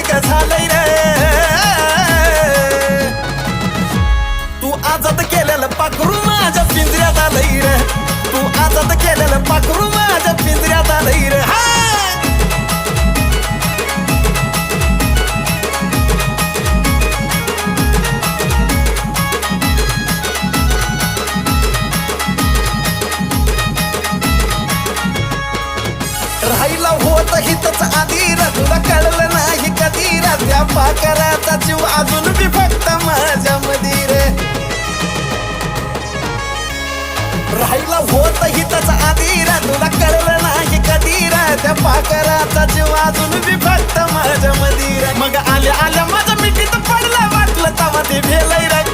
ग झालंय रे. तू आजाद केलेलं पाखरू माझ्या पिंजऱ्यात आलंय रे. तू आजाद केलेलं पाखरू माझ्या पिंजऱ्यात आलंय रे. राहिला होत हितच आधी रे, तुला कळलं नाही कधी रे. त्या पाखराचा जीव अजून बी फक्त माझ्या मधी रे. राहिला होत हितच आधी रे, तुला कळलं नाही कधी रे. त्या पाखराचा जीव अजून बी फक्त माझ्या मधी रे. मग आल्या आल्या माझ्या मिठीत पडलं, वाटलं तवा ते भेलय रे.